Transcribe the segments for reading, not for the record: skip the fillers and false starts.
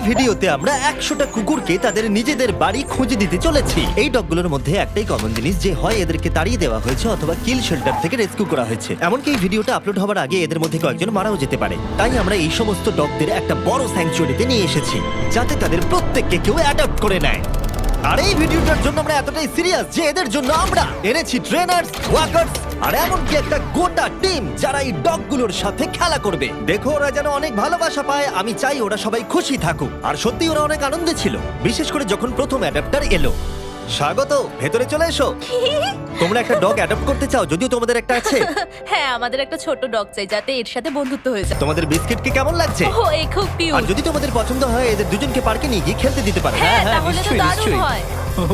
ভিডিওতে আমরা 100টা কুকুরকে তাদের নিজেদের বাড়ি খুঁজে দিতে চলেছি। এই ডগগুলোর মধ্যে একটাই কমন জিনিস, যে হয় এদেরকে তাড়িয়ে দেওয়া হয়েছে অথবা কিল শেল্টার থেকে রেস্কিউ করা হয়েছে। এমনকি এই ভিডিওটা আপলোড হওয়ার আগে এদের মধ্যে কয়েকজন মারাও যেতে পারে। তাই আমরা এই সমস্ত ডগদের একটা বড় স্যাংচুয়ারিতে নিয়ে এসেছি, যাতে তাদের প্রত্যেককে কেউ অ্যাডপ্ট করে নেয়। আর এই ভিডিওটার জন্য আমরা এতটাই সিরিয়াস যে এদের জন্য আমরা এনেছি ট্রেনার্স, ওয়াকার্স আর এমনকি একটা গোটা টিম যারা এই ডগগুলোর সাথে খেলা করবে। দেখো ওরা যেন অনেক ভালোবাসা পায়, আমি চাই ওরা সবাই খুশি থাকুক। আর সত্যি ওরা অনেক আনন্দে ছিল, বিশেষ করে যখন প্রথম অ্যাডাপ্টার এলো। স্বাগত, ভেতরে চলে এসো। তোমরা একটা ডগ অ্যাডপ্ট করতে চাও? যদিও তোমাদের একটা আছে। হ্যাঁ, আমাদের একটা ছোট ডগ চাই যাতে এর সাথে বন্ধুত্ব হয়ে যায়। তোমাদের বিস্কিটকে কেমন লাগছে? ও, এই খুব আর কিউট। যদি তোমাদের পছন্দ হয় এদের দুজনকে পার্কে নিয়ে গিয়ে খেলতে দিতে পারো। হ্যাঁ, তাহলে তো নিশ্চয়ই, দারুণ নিশ্চয়ই। হয়।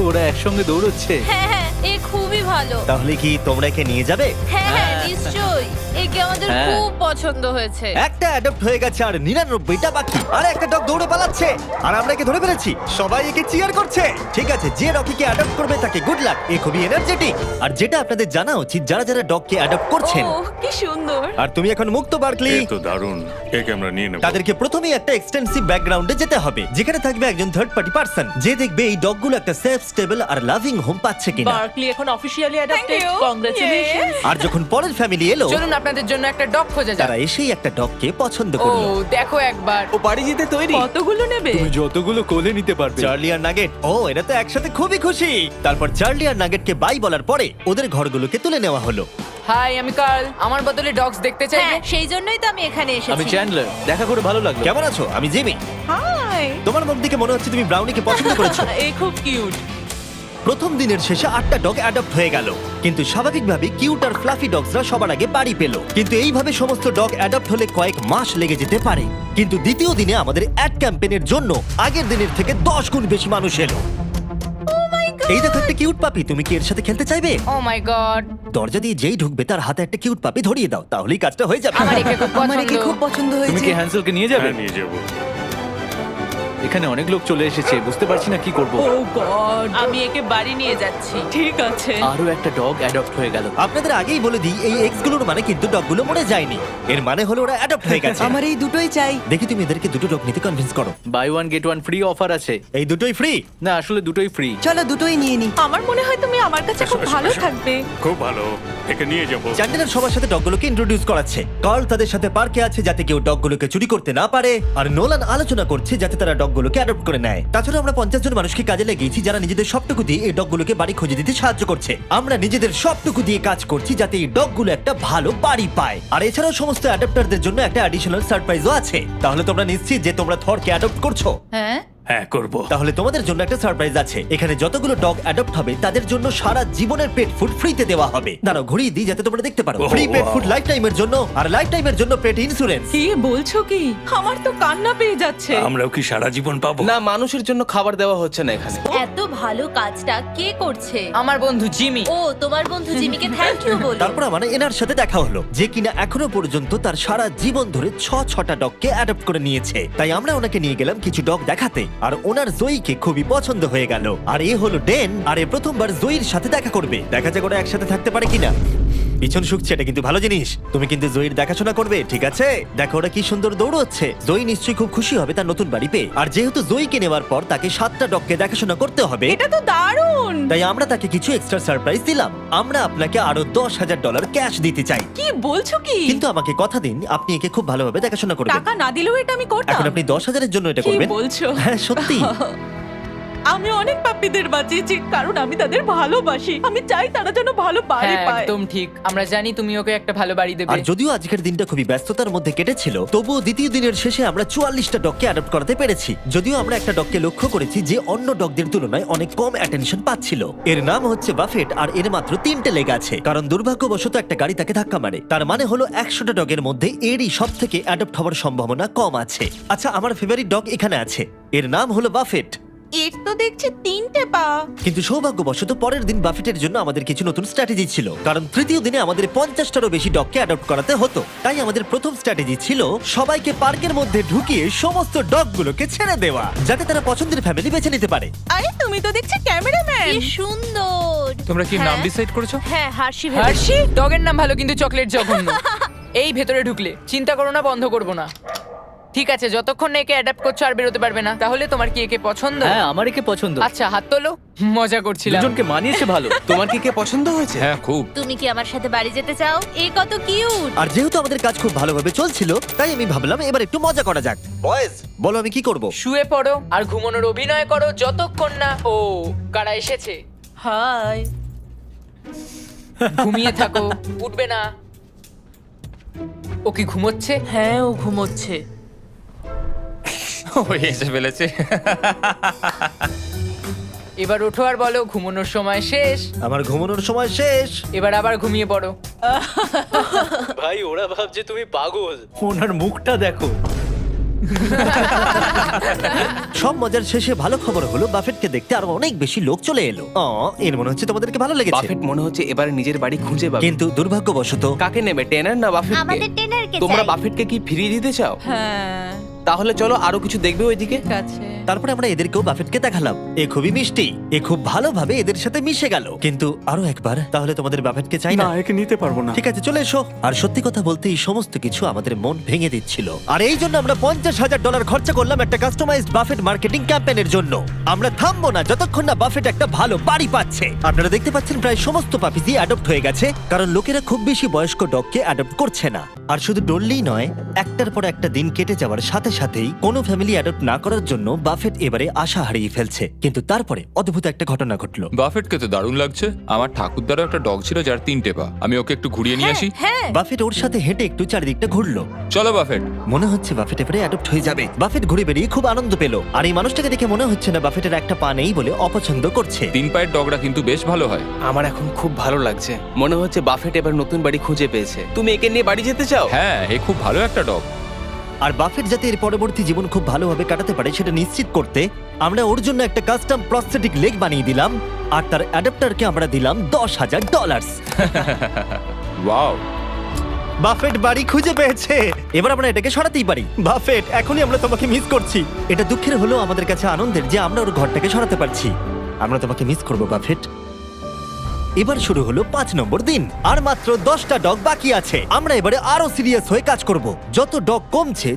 ওরা একসঙ্গে দৌড়চ্ছে। হ্যাঁ হ্যাঁ, এ খুবই ভালো। তাহলে কি তোমরা একে নিয়ে যাবে? হ্যাঁ হ্যাঁ, হ্যাঁ। নিশ্চয়ই। একে আমাদের হ্যাঁ। খুব পছন্দ হয়েছে। একটা অ্যাডপ্ট হয়ে গেছে আর 99টা বাকি। আর একটা ডগ দৌড়ে পালাচ্ছে আর আমরা একে ধরে ফেলেছি। সবাই একে চিয়ার করছে। ঠিক আছে, যে ডগকে অ্যাডপ্ট করবে তাকে গুড লাক। এ খুবই এনার্জেটিক। আর যেটা আপনাদের জানা উচিত, যারা যারা ডগকে অ্যাডপ্ট করছেন, ও, কি সুন্দর। আর তুমি এখন মুক্ত বার্কলি, এ তো দারুণ, একে আমরা নিয়ে নেব। তাদেরকে প্রথমেই একটা এক্সটেন্সিভ ব্যাকগ্রাউন্ডে যেতে হবে, যেখানে থাকবে একজন থার্ড পার্টি পার্সন যে দেখবে এই ডগগুলো একটা সেফ, স্টেবল আর লাভিং হোম পাচ্ছে কিনা। বার্কলি এখন অফিশিয়ালি অ্যাডাপ্টেড। you. কংগ্রাচুলেশন। আর যখন পরের ফ্যামিলি এলো, চলুন আপনাদের জন্য একটা ডগ খোঁজা যাক। তারা এসেই একটা ডগকে পছন্দ ও করলো। দেখো একবার। ও বাড়ি যেতে তৈরি। কতগুলো নেবে? তুমি যতগুলো কোলে নিতে পারবে। চার্লি আর নাগেট, ও এরা তো একসাথে খুবই খুশি। তারপর চার্লি আর নাগেটকে বাই বলার পরে ওদের ঘরগুলোকে তুলে নেওয়া হলো। হাই, আমি কার্ল। আমার বদলে ডগস দেখতে চাইবে? হ্যাঁ, সেই জন্যই তো আমি এখানে আমি এসেছি। চ্যান্ডলার, দেখা করে ভালো লাগলো। কেমন আছো? আমি জিমি। হাই। তোমার মুখ দেখে মনে হচ্ছে তুমি ব্রাউনিকে পছন্দ করেছো। এ খুব কিউট। প্রথম দিনের শেষে 8টা ডগ অ্যাডপ্ট হয়ে গেল, কিন্তু স্বাভাবিকভাবে কিউট আর ফ্লাফি ডগসরা সবার আগে বাড়ি পেল। কিন্তু এইভাবে সমস্ত ডগ অ্যাডপ্ট হলে কয়েক মাস লেগে যেতে পারে। কিন্তু দ্বিতীয় দিনে আমাদের অ্যাড ক্যাম্পেইনের জন্য আগের দিনের থেকে 10 গুণ বেশি মানুষ এলো। এই দেখো একটা কিউট পাপি, তুমি কি এর সাথে খেলতে চাইবে? ও মাই গড, দরজা দিয়ে যেই ঢুকবে তার হাতে একটা কিউট পাপি ধরিয়ে দাও, তাহলেই কাজটা হয়ে যাবে। আমার একে খুব পছন্দ। তুমি কি হ্যান্সেলকে নিয়ে যাবে? হ্যাঁ, নিয়ে যাব। এখানে অনেক লোক চলে এসেছে, বুঝতে পারছি না কি করব। ও গড, আমি একে বাড়ি নিয়ে যাচ্ছি। ঠিক আছে। আরো একটা ডগ অ্যাডপ্ট হয়ে গেল। আপনাদের আগেই বলে দিই, এই এক্স গুলোর মানে কিন্তু ডগগুলো মরে যায়নি। এর মানে হলো ওরা অ্যাডপ্ট হয়ে গেছে। আমার এই দুটোই চাই। দেখি তুমি এদেরকে দুটো ডগ নিতে কনভিন্স করো। Buy one get one free offer আছে। এই দুটোই ফ্রি? না, আসলে দুটোই ফ্রি। চলো দুটোই নিয়ে নি। আমার মনে হয় তুমি আমার কাছে খুব এসো, ভালো এসো। থাকবে। খুব ভালো, একে নিয়ে যাব। চ্যান্ডেলার সবার সাথে ডগগুলোকে ইন্ট্রোডিউস করাচ্ছে। কার্ল তাদের সাথে পার্কে আছে যাতে কেউ ডগগুলোকে চুরি করতে না পারে, আর নোলান আলোচনা করছে যাতে তারা ডগগুলোকে অ্যাডপ্ট করে নেয়। তাছাড়া আমরা 50 জন মানুষকে কাজে লাগিয়েছি যারা নিজেদের সবটুকু দিয়ে এই ডগগুলোকে বাড়ি খুঁজে দিতে সাহায্য করছে। আমরা নিজেদের সবটুকু দিয়ে কাজ করছি যাতে এই ডগগুলো একটা ভালো বাড়ি পায়। আর এছাড়াও সমস্ত অ্যাডাপ্টারদের জন্য একটা অ্যাডিশনাল সারপ্রাইজও আছে। তাহলে তোমরা নিশ্চিত যে তোমরা থরকে অ্যাডপ্ট করছো? হ্যাঁ, হ্যাঁ, করব। তাহলে তোমাদের জন্য একটা সারপ্রাইজ আছে। এখানে যতগুলো ডগ অ্যাডপ্ট হবে তাদের জন্য সারা জীবনের পেট ফুড ফ্রিতে দেওয়া হবে। দাঁড়াও ঘুরিয়ে দিই যাতে তোমরা দেখতে পারো। Oh, free pet wow. Food life টাইমের জন্য, আর লাইফ টাইমের জন্য পেট ইন্স্যুরেন্স। কি বলছো কি? আমার তো কান্না পেয়ে যাচ্ছে। আমরাও কি সারা জীবন পাবো? না, মানুষের জন্য খাবার দেওয়া হচ্ছে না এখানে। এত ভালো কাজটা কে করছে? আমার বন্ধু জিমি। ও, তোমার বন্ধু জিমিকে থ্যাংক ইউ বলো। তারপর আমার এনার সাথে দেখা হলো, যে কিনা এখনো পর্যন্ত তার সারা জীবন ধরে 6টা ডগকে অ্যাডপ্ট করে নিয়েছে। তাই আমরা ওনাকে নিয়ে গেলাম কিছু ডগ দেখাতে, আর ওনার জয়ীকে খুবই পছন্দ হয়ে গেল। আর এ হলো ডেন, আর এ প্রথমবার জয়ীর সাথে দেখা করবে। দেখা যাক ওরা একসাথে থাকতে পারে কিনা। পিছন শুকছে, এটা কিন্তু ভালো জিনিস। তুমি কিন্তু জয়ীর দেখাশোনা করবে, ঠিক আছে? দেখো ওরা কি সুন্দর দৌড়চ্ছে। জয়ী নিশ্চয়ই খুব খুশি হবে তার নতুন বাড়ি পেয়ে। আর যেহেতু জয়ীকে নেওয়ার পর তাকে 7টা ডগকে দেখাশোনা করতে হবে, এটা তো দারুণ। তাই আমরা তাকে কিছু এক্সট্রা সারপ্রাইজ দিলাম। আমরা আপনাকে আরো $10,000 ক্যাশ দিতে চাই, কি বলছো কি? কিন্তু আমাকে কথা দিন আপনি একে খুব ভালোভাবে দেখাশোনা করবেন। টাকা না দিলেও এটা আমি করতাম। এখন আপনি 10,000-এর জন্য এটা কি করবেন? বলছো? হ্যাঁ, সত্যি। আমি অনেক পাপ্পিদের বাঁচিয়েছি কারণ আমি তাদের ভালোবাসি। আমি চাই তারা যেন ভালো বাড়ি হ্যাঁ, পায়। একদম ঠিক। আমরা জানি তুমি ওকে একটা ভালো বাড়ি দেবে। আর যদিও আজকের দিনটা খুবই ব্যস্ততার মধ্যে কেটেছিল, তবুও দ্বিতীয় দিনের শেষে আমরা 44টা ডগকে অ্যাডপ্ট করাতে পেরেছি। যদিও আমরা একটা ডগকে লক্ষ্য করেছি যে অন্য ডগদের তুলনায় অনেক কম অ্যাটেনশন পাচ্ছিল। এর নাম হচ্ছে বাফেট, আর এর মাত্র 3টে লেগ আছে, কারণ দুর্ভাগ্যবশত একটা গাড়ি তাকে ধাক্কা মারে। তার মানে হলো 100টা ডগের মধ্যে এরই সব থেকে অ্যাডপ্ট হওয়ার সম্ভাবনা কম আছে। আচ্ছা, আমার ফেভারিট ডগ এখানে আছে, এর নাম হলো বাফেট। এর তো দেখছি 3টে পা। কিন্তু সৌভাগ্যবশত পরের দিন বাফেটের জন্য আমাদের কিছু নতুন স্ট্র্যাটেজি ছিল, কারণ তৃতীয় দিনে আমাদের 50টারও বেশি ডগকে অ্যাডপ্ট করাতে হতো। তাই আমাদের প্রথম স্ট্র্যাটেজি ছিল সবাইকে পার্কের মধ্যে ঢুকিয়ে সমস্ত ডগগুলোকে ছেড়ে দেওয়া, যাতে তারা পছন্দের ফ্যামিলি বেছে নিতে পারে। আরে তুমি তো দেখছি ক্যামেরাম্যান। কি সুন্দর। তোমরা কি নাম হ্যাঁ। ডিসাইড করেছো? হ্যাঁ, হার্ষি হার্ষি ডগের নাম ভালো, কিন্তু চকলেট জঘন্য। এই ভেতরে ঢুকলে চিন্তা করো না, বন্ধ করবো না। ঠিক আছে, যতক্ষণ না একে অ্যাডাপ্ট করছো আর বেরোতে পারবে না। তাহলে তোমার কি একে পছন্দ? হ্যাঁ, আমার একে পছন্দ। আচ্ছা, হাত তোলো। মজা করছিলাম। দুজনকে মানিয়েছে ভালো। তোমার কি কে পছন্দ হয়েছে? হ্যাঁ খুব। তুমি কি আমার সাথে বাড়ি যেতে চাও? এ কত কিউট। আর যেহেতু আমাদের কাজ খুব ভালোভাবে চলছিল তাই আমি ভাবলাম এবার একটু মজা করা যাক। বয়েজ, বলো আমি কি করব? শুয়ে পড়ো আর ঘুমানোর অভিনয় করো যতক্ষণ না ও কারা এসেছে। হাই। ঘুমিয়ে থাকো, উঠবে না। ও কি ঘুমোচ্ছে? হ্যাঁ, ও ঘুমোচ্ছে। ও এসে ফেলেছে। এবার ওঠো আর বলো ঘুমানোর সময় শেষ। আমার ঘুমানোর সময় শেষ। এবার আবার ঘুমিয়ে পড়ো। ভাই ওরা ভাবছে তুমি পাগল। ওনার মুখটা দেখো। সব মজার শেষে ভালো খবর হলো বাফেটকে দেখতে আরো অনেক বেশি লোক চলে এলো। এর মনে হচ্ছে তোমাদেরকে ভালো লেগেছে। বাফেট মনে হচ্ছে এবারে নিজের বাড়ি খুঁজে পাবে। কিন্তু দুর্ভাগ্যবশত কাকে নেবে, টেনার না বাফেটকে? আমাদের টেনারকে তোমরা চাই। বাফেটকে কি ফিরিয়ে দিতে চাও? হ্যাঁ, তাহলে চলো আরো কিছু দেখবে ওইদিকে। ঠিক আছে। তারপরে আমরা এদেরকেও বাফেটকে দেখালাম। এ খুবই মিষ্টি, এ খুব ভালোভাবে এদের সাথে মিশে গেল। কিন্তু আরো একবার, তাহলে তোমাদের বাফেটকে চাই না? একে নিতে পারবো না। ঠিক আছে, চলে এসো। আর সত্যি কথা বলতে এই সমস্ত কিছু আমাদের মন ভেঙে দিচ্ছিল। আর এই জন্য আমরা $50,000 খরচা করলাম একটা কাস্টমাইজড বাফেট মার্কেটিং ক্যাম্পেইনের জন্য। আমরা থামবো না যতক্ষণ না বাফেট একটা ভালো বাড়ি পাচ্ছে। আপনারা দেখতে পাচ্ছেন প্রায় সমস্ত পাপিজি অ্যাডপ্ট হয়ে গেছে, কারণ লোকেরা খুব বেশি বয়স্ক ডগকে অ্যাডপ্ট করছে না। আর শুধু ডললেই নয়, একটার পর একটা দিন কেটে যাওয়ার সাথে সাথেই কোনো ফ্যামিলি অ্যাডপ্ট না করার জন্য বাফেট এবারে আশা হারিয়ে ফেলছে। কিন্তু তারপরে অদ্ভুত একটা ঘটনা ঘটলো। বাফেটকে তো দারুণ লাগছে। আমার ঠাকুরদারও একটা ডগ ছিল যার 3টে পা। আমি ওকে একটু ঘুরিয়ে নিয়ে আসি। হ্যাঁ, বাফেট ওর সাথে হেঁটে একটু চারিদিকটা ঘুরলো। চলো বাফেট। মনে হচ্ছে বাফেট এবারে অ্যাডপ্ট হয়ে যাবে। বাফেট ঘুরে বেরিয়ে খুব আনন্দ পেল। আর এই মানুষটাকে দেখে মনে হচ্ছে না বাফেটের একটা পা নেই বলে অপছন্দ করছে। 3 পায়ের ডগরা কিন্তু বেশ ভালো হয়। আমার এখন খুব ভালো লাগছে। মনে হচ্ছে বাফেট এবার নতুন বাড়ি খুঁজে পেয়েছে। তুমি একে নিয়ে বাড়ি যেতে চাও? হ্যাঁ, এ খুব ভালো একটা ডগ। আর বাফেট যাতে এর পরবর্তী জীবন খুব ভালোভাবে কাটাতে পারে সেটা নিশ্চিত করতে আমরা ওর জন্য একটা কাস্টম প্রস্থেটিক লেগ বানিয়ে দিলাম। আর তার অ্যাডাপ্টারকে আমরা দিলাম $10,000। ওয়াও। বাফেট বাড়ি খুঁজে পেয়েছে। এবার আমরা এটাকে সরাতেই পারি। বাফেট, এখনই আমরা তোমাকে মিস করছি। এটা দুঃখের হলেও আমাদের কাছে আনন্দের যে আমরা ওর ঘরটাকে সরাতে পারছি। আমরা তোমাকে মিস করব বাফেট। এবার শুরু হলো 5 নম্বর দিন। আর মাত্র 10টা ডগ বাকি আছে। আমরা এবারে আরো সিরিয়াস হয়ে কাজ করব। যত ডগ কমছে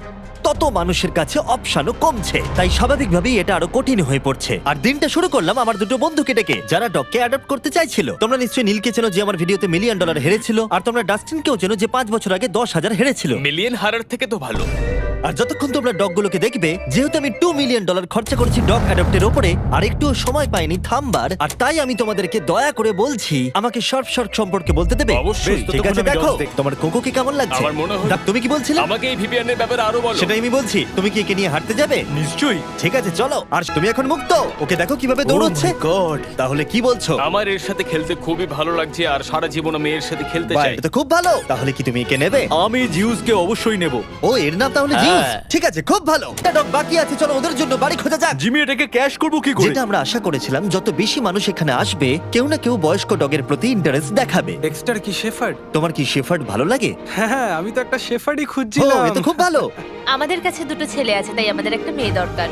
তত মানুষের কাছে অপশনও কমছে, তাই স্বাভাবিকভাবেই এটা আরো কঠিন হয়ে পড়ছে। আর দিনটা শুরু করলাম আমার দুটো বন্ধুকে ডেকে, যারা ডগকে অ্যাডপ্ট করতে চাইছিল। তোমরা নিশ্চয়ই নীলকে চেনো, যে আমার ভিডিওতে $1 মিলিয়ন হেরেছিল। আর তোমরা ডাস্টিনকেও চেনো, যে 5 বছর আগে 10,000 হেরেছিল। মিলিয়ন হারার থেকে তো ভালো। আর যতক্ষণ তোমরা ডগগুলোকে দেখবে, যেহেতু আমি $2 মিলিয়ন খরচা করেছি ডগ অ্যাডপ্টের উপরে, আর একটুও সময় পাইনি থামবার, আর তাই আমি তোমাদেরকে দয়া করে বলছি আমাকে শর্ট সম্পর্কে বলতে দেবে। অবশ্যই। বেশ, ঠিক আছে, দেখো তোমার কোকোকে কেমন লাগছে। আমার মনে হয়- দেখ, তুমি কি বলছিলে? আমাকে এই ভিপিএন এর ব্যাপারে আরো বলো। সেটাই আমি বলছি। তুমি কি একে নিয়ে হাঁটতে যাবে? নিশ্চয়ই। ঠিক আছে, চলো। আর তুমি এখন মুক্ত। ওকে দেখো কিভাবে দৌড়চ্ছে। তাহলে কি বলছো? আমার এর সাথে খেলতে খুবই ভালো লাগছে আর সারা জীবন আমি এর সাথে খেলতে বাহ, চাই। এটা তো খুব ভালো। তাহলে কি তুমি একে নেবে? আমি জিউসকে অবশ্যই নেব। ও, এর নাম তাহলে হ্যাঁ। জিউস। ঠিক আছে, খুব ভালো। একটা ডগ বাকি আছে, চলো ওদের জন্য বাড়ি খোঁজা যাক। জিমি, এটাকে ক্যাশ করব কি করে? যেটা আমরা আশা করেছিলাম, যত বেশি মানুষ এখানে আসবে কেউ না কেউ বয়স্ক ডগের প্রতি ইন্টারেস্ট দেখাবে। ডেক্সটার কি শেফার্ড? তোমার কি শেফার্ড ভালো লাগে? হ্যাঁ, আমি তো একটা শেফার্ডই ও, খুঁজছিলাম। এ তো খুব ভালো। আমাদের কাছে দুটো ছেলে আছে, তাই আমাদের একটা মেয়ে দরকার।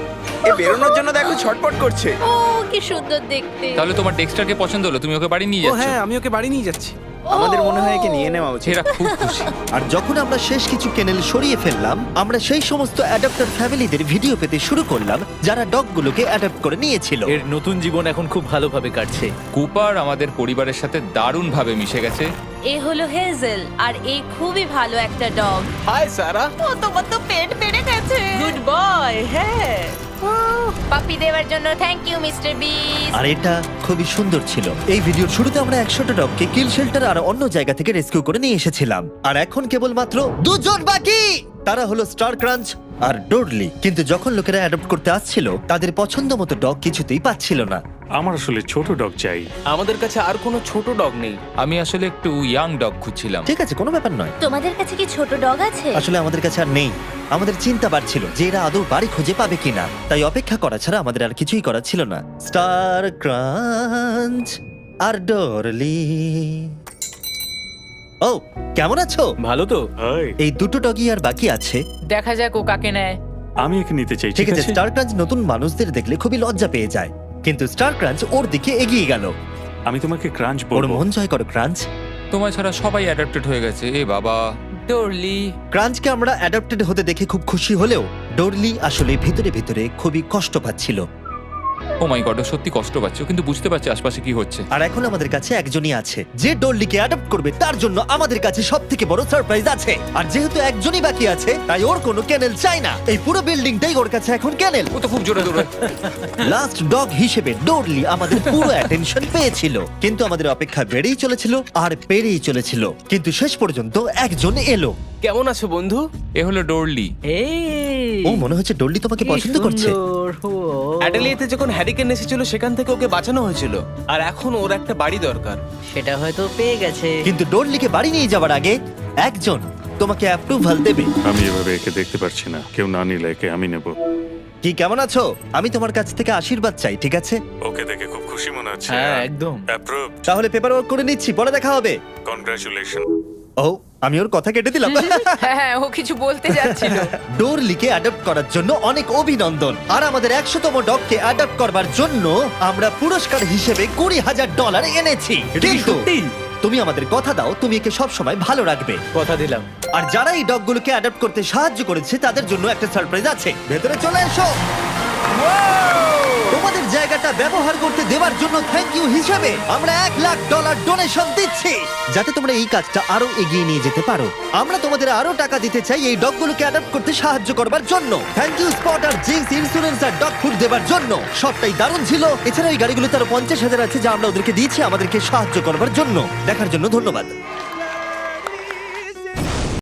এ বেরোনোর জন্য দেখো ছটপট করছে। ও কি সুন্দর দেখতে। তাহলে তোমার ডেক্সটারকে পছন্দ হলো, তুমি ওকে বাড়ি নিয়ে ও যাচ্ছ। হ্যাঁ, আমি ওকে বাড়ি নিয়ে যাচ্ছি। আমাদের মনে হয় একে নিয়ে নেওয়া উচিত। এরা খুব খুশি। আর যখন আমরা শেষ কিছু কেনেল সরিয়ে ফেললাম, আমরা সেই সমস্ত অ্যাডাপ্টার ফ্যামিলিদের ভিডিও পেতে শুরু করলাম যারা ডগগুলোকে অ্যাডাপ্ট করে নিয়েছিল। এর নতুন জীবন এখন খুব ভালোভাবে কাটছে। কুপার আমাদের পরিবারের সাথে দারুণভাবে মিশে গেছে। এ হলো হেজেল, আর এ খুবই ভালো একটা ডগ। হাই সারা। ও, তোমার তো পেট বেড়ে গেছে। Good boy. হ্যাঁ, পাপি দেওয়ার জন্য থ্যাংক ইউ মিস্টার বিস। আর এটা খুবই সুন্দর ছিল। এই ভিডিওর শুরুতে আমরা 100টা ডগকে কিল শেল্টার আর অন্য জায়গা থেকে রেস্কিউ করে নিয়ে এসেছিলাম। আর এখন কেবলমাত্র 2 জন বাকি। তারা হলো স্টার ক্রাঞ্চ আর ডোডলি। কিন্তু যখন লোকেরা অ্যাডপ্ট করতে আসছিল, তাদের পছন্দ মতো ডগ কিছুতেই পাচ্ছিল না। আমার আসলে ছোট ডগ চাই। আমাদের কাছে আর কোনো ছোট ডগ নেই। আমি আসলে একটু ইয়াং ডগ খুঁজছিলাম। ঠিক আছে, কোনো ব্যাপার নয়। তোমাদের কাছে কি ছোট ডগ আছে? আসলে আমাদের কাছে আর নেই। আমাদের চিন্তা বাড়ছিল যে এরা আদৌ বাড়ি খুঁজে পাবে কিনা, তাই অপেক্ষা করা ছাড়া আমাদের আর কিছুই করার ছিল না। স্টার ক্রাঞ্চ আর ডরলি। ও, কেমন আছো? ভালো তো? হাই, এই দুটো ডগই আর বাকি আছে। দেখা যাক ও কাকে নেয়। আমি একে নিতে চাই। ঠিক আছে, স্টার ক্রাঞ্চ নতুন মানুষদের দেখলে খুবই লজ্জা পেয়ে যায়, কিন্তু স্টার ক্রাঞ্চ ওর দিকে এগিয়ে গেল। আমি তোমাকে ক্রাঞ্চ ওর বলবো। মন জয় করো ক্রাঞ্চ। তোমার ছাড়া সবাই অ্যাডাপ্টেড হয়ে গেছে। এ বাবা। ডরলি। ক্রাঞ্চকে আমরা অ্যাডাপ্টেড হতে দেখে খুব খুশি হলেও ডোরলি আসলে ভিতরে ভিতরে খুবই কষ্ট পাচ্ছিল। ও মাই গড, সত্যি কষ্ট পাচ্ছে, ও কিন্তু বুঝতে পারছে আশপাশে কি হচ্ছে। আর এখন আমাদের কাছে একজনই আছে যে ডোরলিকে অ্যাডপ্ট করবে, তার জন্য আমাদের কাছে সবথেকে বড় সারপ্রাইজ আছে। আর যেহেতু একজনই বাকি আছে, তাই ওর কোনো ক্যানেল চাই না। এই পুরো বিল্ডিংটাই ওর কাছে এখন ক্যানেল। ও তো খুব জোরে দৌড়ায়। লাস্ট ডগ হিসেবে ডোরলি আমাদের পুরো অ্যাটেনশন পেয়েছিল, কিন্তু আমাদের অপেক্ষা বেড়েই চলেছিল আর বেড়েই চলেছিল। কিন্তু শেষ পর্যন্ত একজন এলো। কেমন আছো বন্ধু? এ হলো ডোরলি। ও মনে হচ্ছে ডোরলি তোমাকে পছন্দ করছে। অ্যাডেলিয়েতে যখন হ্যারিকেন এসেছিল সেখান থেকে ওকে বাঁচানো হয়েছিল, আর এখন ওর একটা বাড়ি দরকার। সেটা হয়তো পেয়ে গেছে। কিন্তু ডোরলিকে বাড়ি নিয়ে যাওয়ার আগে একজন তোমাকে অ্যাপ্রুভাল দেবে। আমি এভাবে একে দেখতে পারছি না, কেউ না নিলে একে আমি নেব। কি কেমন আছো? আমি তোমার কাছ থেকে আশীর্বাদ চাই, ঠিক আছে? ওকে দেখে খুব খুশি মনে হচ্ছে। হ্যাঁ একদম। অ্যাপ্রুভ। তাহলে পেপার ওয়ার্ক করে নিচ্ছি, পরে দেখা হবে। কনগ্রাচুলেশন। ও, আমি ওর কথা কেটে দিলাম। হ্যাঁ, ও কিছু বলতে যাচ্ছিল। ডোরলিকে অ্যাডপ্ট করার জন্য অনেক অভিনন্দন। আর আমাদের 100তম ডগকে অ্যাডপ্ট করবার জন্য আমরা পুরস্কার হিসেবে $20,000 এনেছি। কিন্তু তুমি আমাদের কথা দাও, তুমি একে সব সময় ভালো রাখবে। কথা দিলাম। আর যারা এই ডগগুলোকে অ্যাডপ্ট করতে সাহায্য করেছে তাদের জন্য একটা সারপ্রাইজ আছে। ভেতরে চলে এসো। তোমাদের জায়গাটা ব্যবহার করতে দেওয়ার জন্য থ্যাংক ইউ হিসেবে আমরা $1,00,000 ডোনেশন দিচ্ছি, যাতে তোমরা এই কাজটা আরো এগিয়ে নিয়ে যেতে পারো। আমরা তোমাদের আরো টাকা দিতে চাই এই ডগগুলোকে অ্যাডপ্ট করতে সাহায্য করবার জন্য। থ্যাংক ইউ স্পট আর জিংস ইন্স্যুরেন্স আর ডগ ফুড দেওয়ার জন্য। সবটাই দারুণ ছিল। এছাড়া এই গাড়িগুলোতে আরো 50,000 আছে যা আমরা ওদেরকে দিয়েছি আমাদেরকে সাহায্য করবার জন্য। দেখার জন্য ধন্যবাদ।